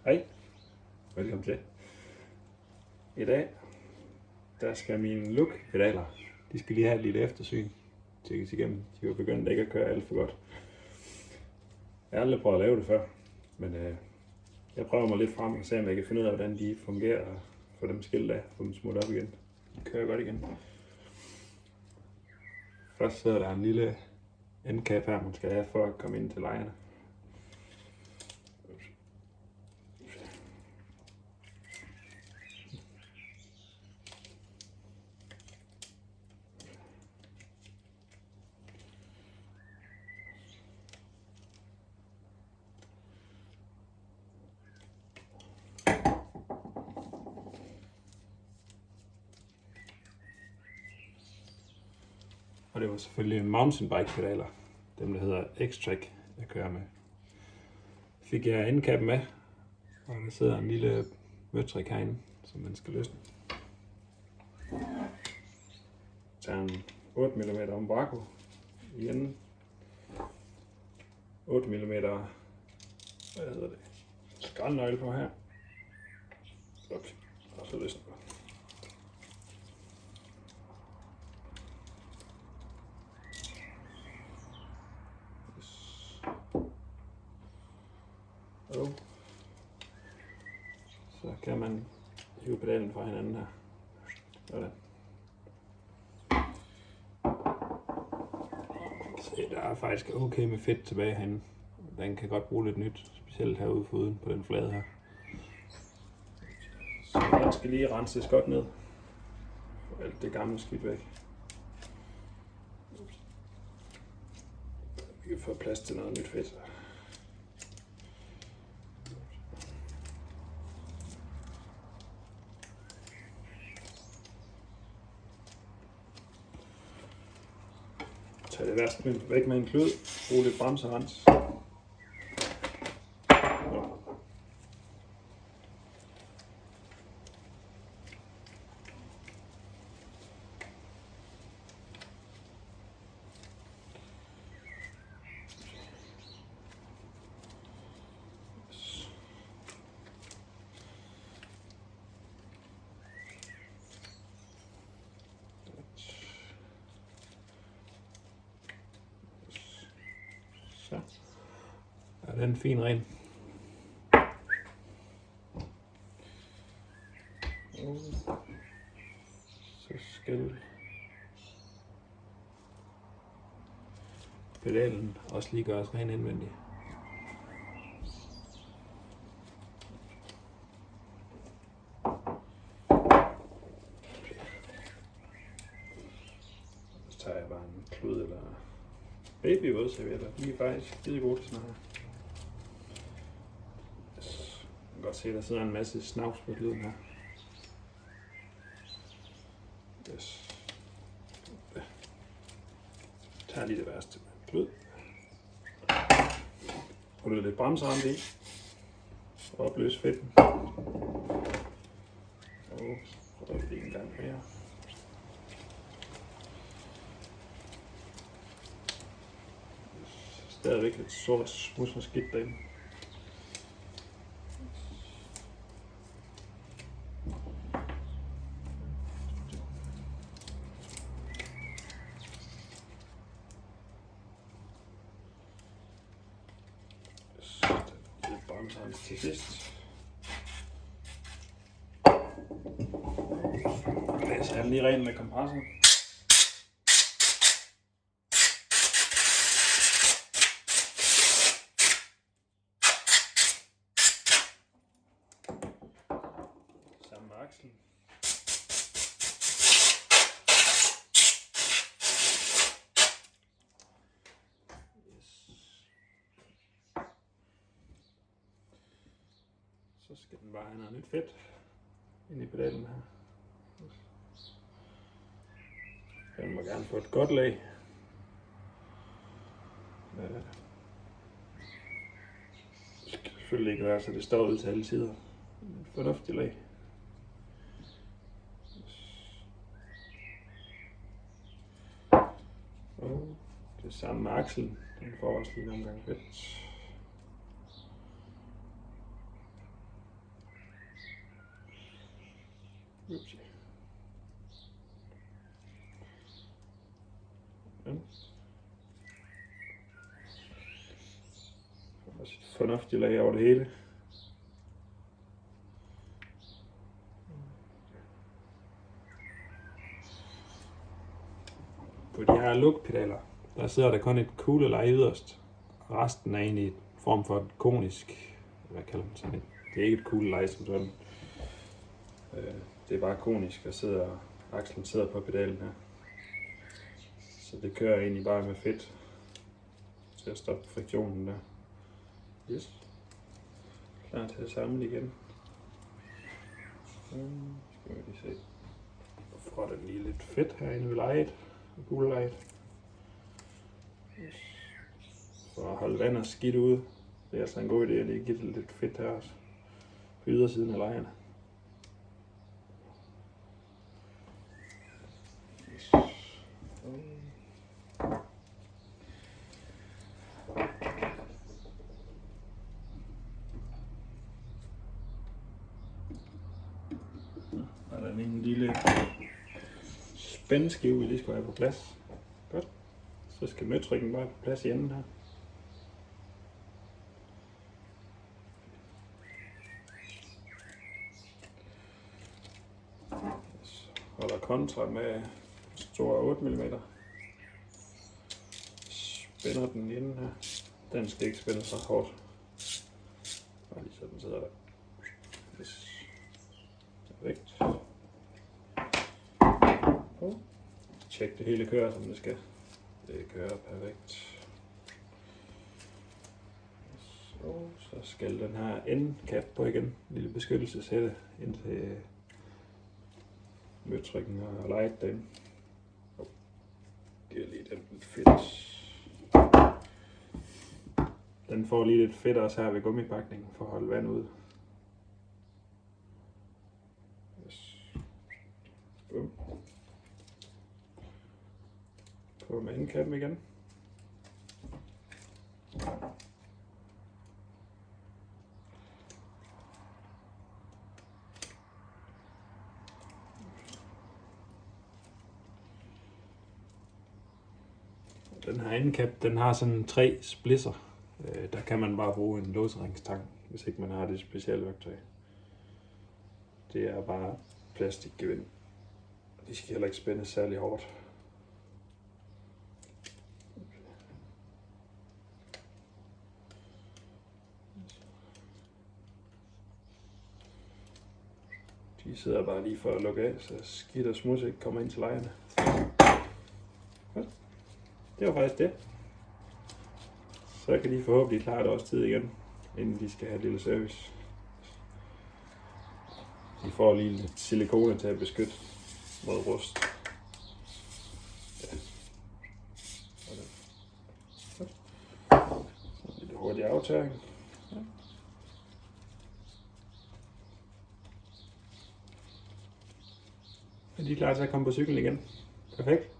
Hej, velkommen til. I dag, der skal mine look-pedaler, de skal lige have et lille eftersyn. Tjekkes igennem. De var begyndt ikke at køre alt for godt. Jeg har aldrig prøvet at lave det før, men jeg prøver mig lidt frem og se, om jeg kan finde ud af, hvordan de fungerer og få dem skilt af, få dem smurt op igen. De kører godt igen. Først så er der en lille endcap her, man skal have for at komme ind til lejerne. Og det var selvfølgelig mountainbike-pedaler, dem der hedder X-Track, jeg kører med. Fik jeg endkappen med, og der sidder en lille møtrik herinde, som man skal løsne. Der er en 8 mm Umbraco i enden. 8 mm, hvad hedder det, skraldnøgle på her. Okay. Og så løsner vi. Og så kan man hive pedalen fra hinanden her. Sådan. Se, der er faktisk okay med fedt tilbage herinde. Den kan godt bruge lidt nyt, specielt herude for uden på den flade her. Så den skal lige renses godt ned. Få alt det gamle skidt væk. Vi kan få plads til noget nyt fedt. Tag det værste væk med en klud. Brug lidt bremserens. Så er den fin ren. Så skal pedalen også lige gøres ren indvendigt. Så tager jeg bare en klud eller babyvådservietter. De er faktisk skide gode til sådan her. Man kan godt se, at der sidder en masse snavs på kluden her. Yes. Jeg tager lige det værste med en klud. Putter lidt bremserand i. Og opløse fedten. Og prøver lige en gang mere. Stadigvæk lidt sort smuds og skidt derinde. Lidt bremserens til sidst. Så er den lige ren med kompressoren. Sammen med akslen. Så skal den bare have noget nyt fedt ind i pedalen her. Den må gerne få et godt lag. Det skal selvfølgelig ikke være, så det står ud til alle sider. Et fornuftigt lag. Og det samme med akslen. Den får også lige en omgang fedt. Upsi. Ja. Også et fornuftigt lag over det hele. På de her lukpedaler, der sidder der kun et kugleleje yderst. Resten er egentlig en form for et konisk, hvad kalder man sådan et? Det er ikke et kugleleje som sådan. Det er bare konisk, og akslen sidder på pedalen her. Så det kører egentlig bare med fedt til at stoppe friktionen der. Yes. Klar til at samle igen. Så skal vi lige se. Så får den lige lidt fedt herinde ved lejet. Guldlejet. Yes. For at holde vand og skidt ude. Det er altså en god idé at lige give det lidt fedt her også. På ydersiden af lejerne. Yes. Og der er en lille spændskive, vi lige skal have på plads. Godt. Så skal møtrikken bare på plads i enden her. Holder kontra med stor 8 mm. Spænder den i enden her. Den skal ikke spænde så hårdt. Bare lige så den sidder der. Yes. Perfekt. Tjek det hele kører som det skal. Det kører perfekt. Så skal den her endkap på igen. En lille beskyttelseshætte ind til møtrikken og light den. Giver lige den lidt fedt. Den får lige lidt fedt også her ved gummipakningen for at holde vand ud. Yes. På med endkappen igen. Den her endkap, den har sådan 3 splisser. Der kan man bare bruge en låseringstang, hvis ikke man har det specielle værktøj. Det er bare plastikgevind. De skal heller ikke spændes særlig hårdt. De sidder bare lige for at lukke af, så skidt og smuds ikke kommer ind til lejerne. Det var faktisk det. Så kan de forhåbentlig klare det også tid igen, inden de skal have et lille service. De får lige lidt silikone til at beskytte mod rust. Ja. Så lidt hurtig aftørring. Ja. Er de klar til at komme på cyklen igen? Perfekt.